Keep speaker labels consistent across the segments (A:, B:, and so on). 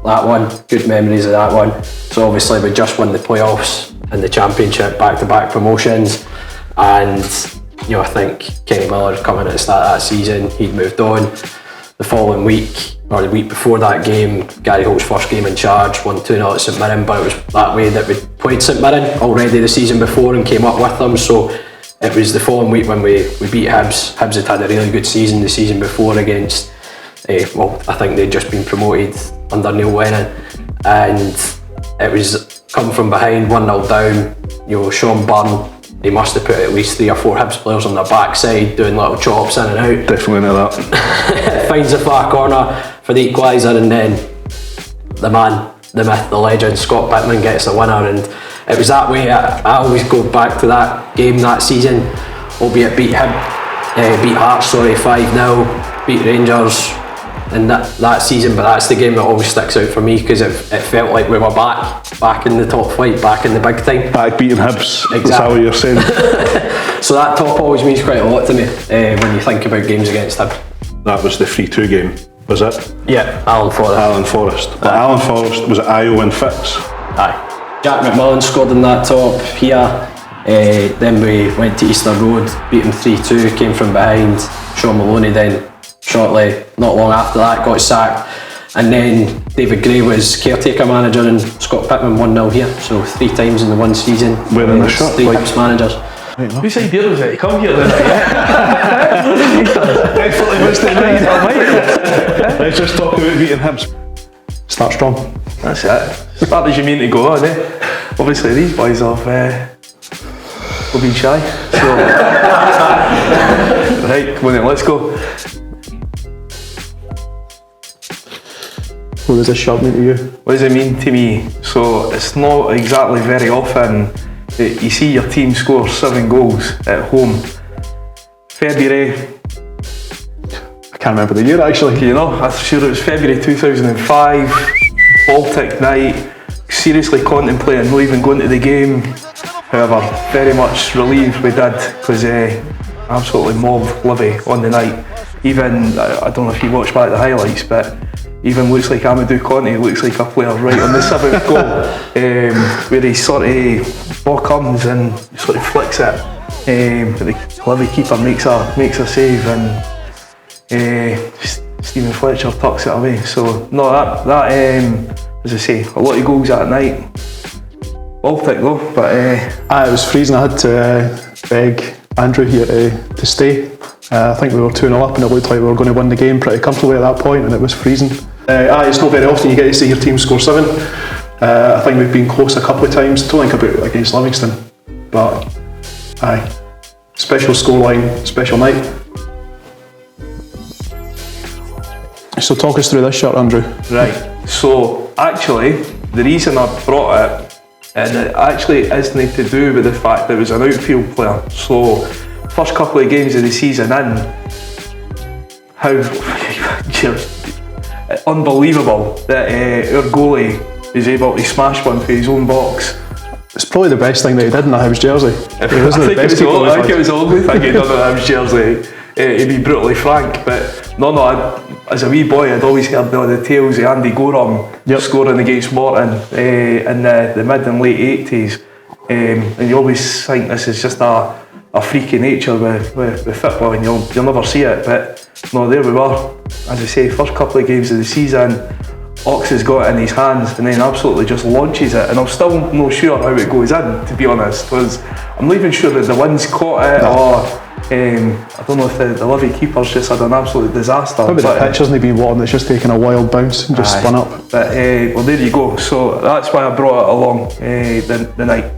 A: that one, good memories of that one. So obviously we just won the playoffs and the championship, back-to-back promotions, and I think Kenny Miller coming at the start of that season, he'd moved on. The following week, or the week before that game, Gary Holt's first game in charge, won 2-0 at St Mirren, but it was that way that we played St Mirren already the season before and came up with them, so it was the following week when we beat Hibs. Hibs had a really good season the season before against, I think they'd just been promoted under Neil Lennon, and it was come from behind, 1-0 down, Sean Byrne, he must have put at least 3 or 4 Hibs players on their backside doing little chops in and out.
B: Definitely know that.
A: Finds the far corner for the equaliser, and then the man, the myth, the legend, Scott Pittman gets the winner, and it was that way. I always go back to that game that season, albeit beat Hearts 5-0, beat Rangers in that season, but that's the game that always sticks out for me because it felt like we were back in the top flight, back in the big time.
B: Back beating Hibs,
A: exactly.
B: That's how you're saying.
A: So that top always means quite a lot to me when you think about games against Hibs.
B: That was the 3-2 game, was it?
A: Yeah, Alan Forrest.
B: But Alan Forrest, was it Io and Fitz?
A: Aye. Jack McMillan scored in that top here. Then we went to Easter Road, beat him 3-2, came from behind. Sean Maloney then shortly, not long after that, got sacked, and then David Gray was caretaker manager and Scott Pittman 1-0 here, so 3 times in the one season.
B: Wearing the shirt,
A: 3 Hibs managers.
C: Whose idea was it to come here then? Definitely must have.
B: Let's just talk about beating Hibs. Start strong.
C: That's it. Start as you mean to go on, Obviously these boys have been shy, so right, come on then, let's go.
B: What does this shirt mean to you?
C: What does it mean to me? So it's not exactly very often that you see your team score 7 goals at home. February,
B: I can't remember the year actually.
C: I'm sure it was February 2005, Baltic night, seriously contemplating not even going to the game. However, very much relieved we did because absolutely mobbed Livy on the night. Even, I don't know if you watched back the highlights, but even looks like Amadou Conte looks like a player right on the 7th goal, where he sort of ball comes and sort of flicks it. But the Livy keeper makes a save, and Stephen Fletcher tucks it away. So no, that as I say, a lot of goals that night. Baltic though, but
D: it was freezing. I had to beg Andrew here to stay. I think we were 2-0 up and it looked like we were going to win the game pretty comfortably at that point, and it was freezing. It's not very often you get to see your team score 7. I think we've been close a couple of times. Don't think about it against Livingston, but special scoreline, special night. So talk us through this shirt, Andrew.
C: Right, so actually the reason I brought it, and it actually isn't to do with the fact that it was an outfield player. So first couple of games of the season in, how unbelievable that our goalie is able to smash one for his own box.
D: It's probably the best thing that he did in that Hibs jersey.
C: I think it was the only thing he'd done in that Hibs jersey, to be brutally frank. But no, as a wee boy I'd always heard the tales of Andy Gorham scoring against Morton in the mid and late 80s, and you always think this is just a freak of nature with football, and you'll never see it. But no, there we were, as I say, first couple of games of the season, Ox has got it in his hands and then absolutely just launches it, and I'm still not sure how it goes in, to be honest, because I'm not even sure that the wind's caught it, or I don't know if the Livy keeper's just had an absolute disaster.
D: Maybe the pitch hasn't been water, it's just taken a wild bounce and just spun up.
C: But well, there you go, so that's why I brought it along the night.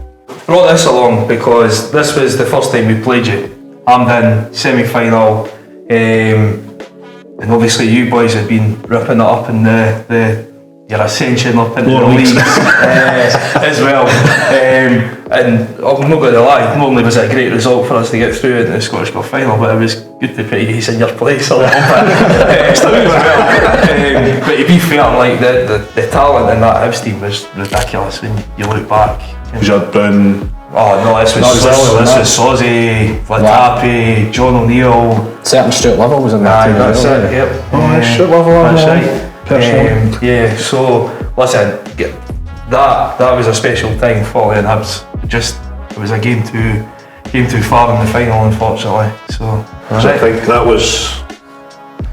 C: Brought this along because this was the first time we played you. Hampden semi-final, and obviously you boys have been ripping it up in your ascension up into the leagues as well. And I'm not going to lie, not only was it a great result for us to get through into the Scottish Cup final, but it was good to put you in your place a little bit as well. But to be fair, like the talent in that Hibs team was ridiculous when you look back.
B: Was you Brown?
C: Oh no, this was Sozzi, Latapi, John O'Neill.
A: Certain Stuart Lovell was in that team.
C: That's it, yep.
B: Stuart Lovell.
C: That's right.
B: personally.
C: Yeah, so listen, that was a special time for Lion Hibs. It was a game too far in the final, unfortunately. So
B: I think that was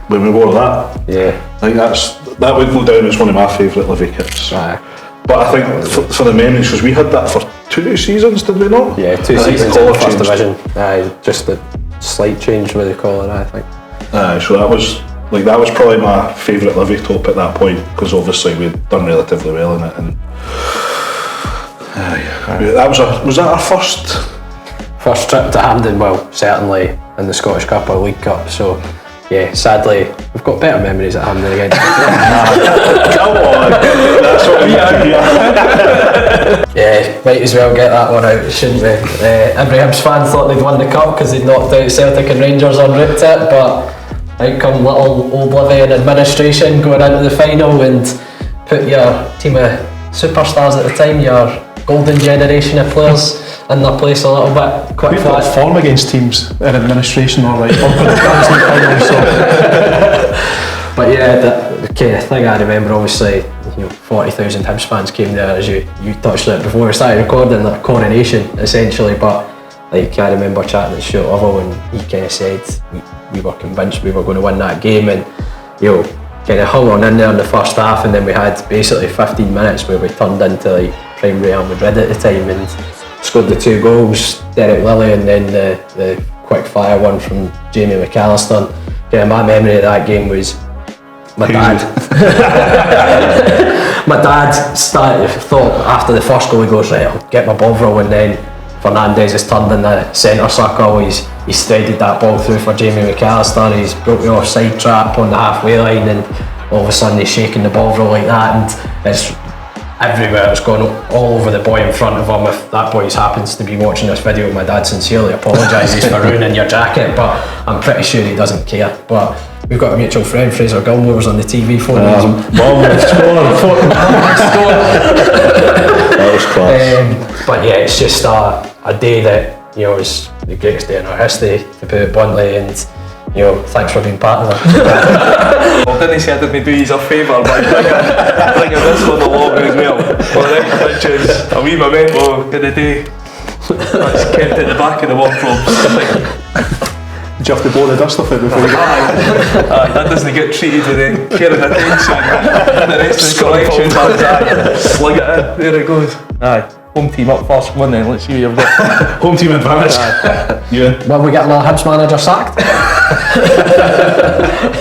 B: when we wore that.
A: Yeah.
B: I think that would go down as one of my favourite Livy kits.
A: Aye.
B: But I think for the memories, because we had that for 2 seasons, did we not?
A: Yeah, 2
B: I think
A: seasons
B: the
A: in the
B: colour
A: first
B: changed.
A: division. Just a slight change with the colour, I think.
B: So that was probably my favourite Livy top at that point, because obviously we'd done relatively well in it. And was that our first
A: trip to Hampden? Well, certainly in the Scottish Cup or League Cup. So yeah, sadly we've got better memories at Hampden again.
B: Come on, that's what we have here.
A: Yeah, might as well get that one out, shouldn't we? Every Hibs fan thought they'd won the cup because they'd knocked out Celtic and Rangers en route to it, but out come little old Livy and administration going into the final and put your team of superstars at the time, your golden generation of players, in their place a little bit quick
D: We've got
A: flat.
D: form against teams in administration or like up in the Champions League final, so
A: But yeah, the kind of thing I remember, obviously, 40,000 Hibs fans came there, as you touched on it before we started recording, that coronation essentially. But like, I remember chatting to Stuart Lovell and he kind of said we were convinced we were going to win that game, and kind of hung on in there in the first half, and then we had basically 15 minutes where we turned into like prime Real Madrid at the time and scored the 2 goals, Derek Lilly, and then the quick fire one from Jamie McAllister. Kind of my memory of that game was my dad. My dad thought after the first goal, he goes, right, I'll get my Bovril, and then Fernandez has turned in the centre circle, he's threaded that ball through for Jamie McAllister, he's broke the offside trap on the halfway line, and all of a sudden he's shaking the Bovril like that, and it's everywhere, it's gone all over the boy in front of him. If that boy happens to be watching this video, my dad sincerely apologises for ruining your jacket, but I'm pretty sure he doesn't care. But we've got a mutual friend, Fraser Gilmore's on the TV phone.
B: That was class.
A: But yeah, it's just a day that is the greatest day in our history, to put it bluntly, and thanks for being part of it.
C: Well, didn't say I didn't do you a favour, but I think this one along as well. Well, the next picture is a wee memento of the day. That's kept at the back of the wardrobe.
D: did you have to blow the dust off it before you got
C: That doesn't get treated with the care and attention. The rest of the collection, slug it in, there it goes. Aye. Home team up first one then, let's see what you've got.
B: Home team advantage. Yeah.
A: Will we get another Hibs manager sacked?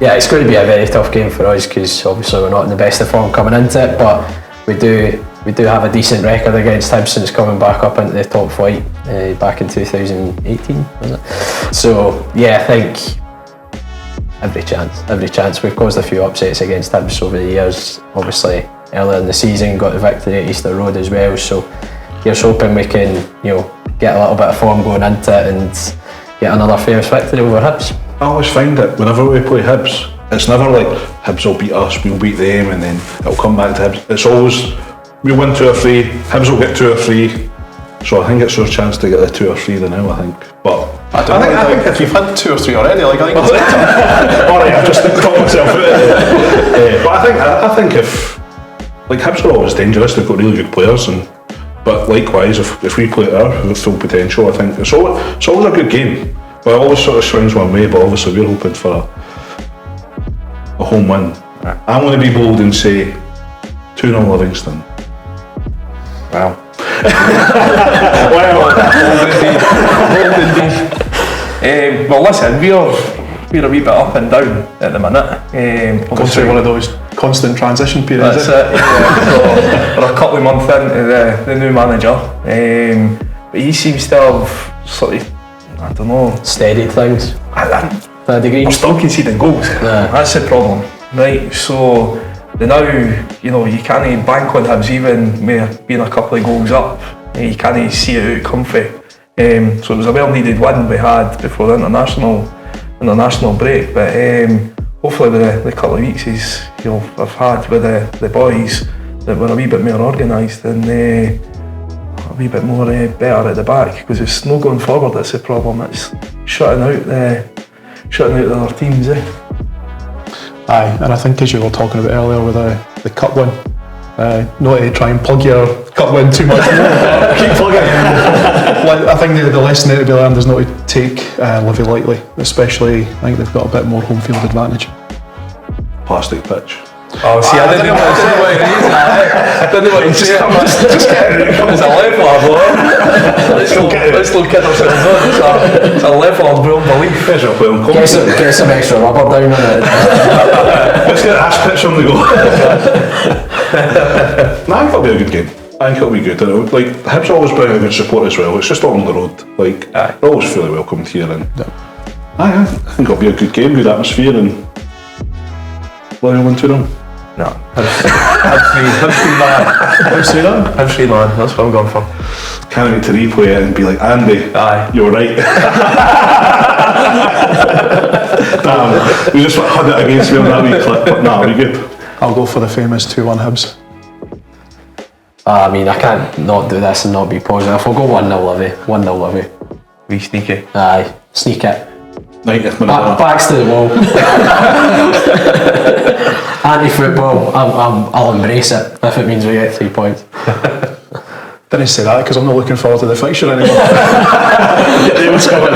A: Yeah, it's going to be a very tough game for us because obviously we're not in the best of form coming into it, but we do have a decent record against Hibs since coming back up into the top flight back in 2018, was it? So yeah, I think every chance. We've caused a few upsets against Hibs over the years. Obviously earlier in the season got the victory at Easter Road as well, so here's hoping we can get a little bit of form going into it and get another famous victory over Hibs.
B: I always find that whenever we play Hibs, it's never like Hibs will beat us, we'll beat them, and then it'll come back to Hibs. It's always we'll win 2 or 3, Hibs will get 2 or 3. So I think it's your chance to get the 2 or 3 now, I think. But
D: I think if you've had 2 or 3 already, I think it's
B: alright, I've just caught myself out of it. But I think if Hibs are always dangerous, they've got really good players, but likewise if we play at our full potential, I think it's always a good game. But it always sort of swings one way, but obviously we're hoping for a home win. I'm going to be bold and say 2-0 Livingston.
C: Wow. Well, listen, we're a wee bit up and down at the minute.
D: going through one of those constant transition periods.
C: That's it. So we're a couple of months into the new manager, but he seems to have sort of, I don't know,
A: Steadied things to a degree.
C: I'm still conceding goals.
A: Yeah.
C: That's the problem, right? So now you can't bank on Hibs even with being a couple of goals up. You can't see it out comfy. So it was a well-needed win we had before the international break. But hopefully the couple of weeks I've had with the boys, that we're a wee bit more organised and a wee bit more better at the back, because it's not going forward that's the problem. It's shutting out the other teams.
D: Aye, and I think as you were talking about earlier with the cup win, not to try and plug your cup win too much more, but keep plugging. I think the lesson there to be learned is not to take Livy lightly, especially I think they've got a bit more home field advantage.
B: Plastic pitch.
C: Oh, see, I didn't want to say what it is. I didn't want to say it. Just get it. It's a level of let's look at ourselves on. It's a level of beyond belief.
A: Get some extra rubber down on it.
B: Let's get ash pitch on the go. No, I think it'll be a good game. I think it'll be good. Like, Hibs always bring a good support as well. It's just on the road. Like, they're always fairly welcomed here. And I think it'll be a good game, good atmosphere, and Livy win 2-0.
C: No, Hibs 3-man. Hibs 3-man, that's what I'm going for.
B: Can't wait to replay it and be like, Andy, you were right. Damn, we just had it against me on that wee clip, but nah, we good.
D: I'll go for the famous 2-1 Hibs.
A: I mean, I can't not do this and not be positive. We'll go 1-0 Livy. 1-0 Livy.
C: Be sneaky.
A: Aye, sneak it.
B: 90th minute.
A: Backs to the wall. Anti-football, I'll embrace it if it means we get 3 points.
D: Didn't say that because I'm not looking forward to the fixture anymore.
B: It was coming.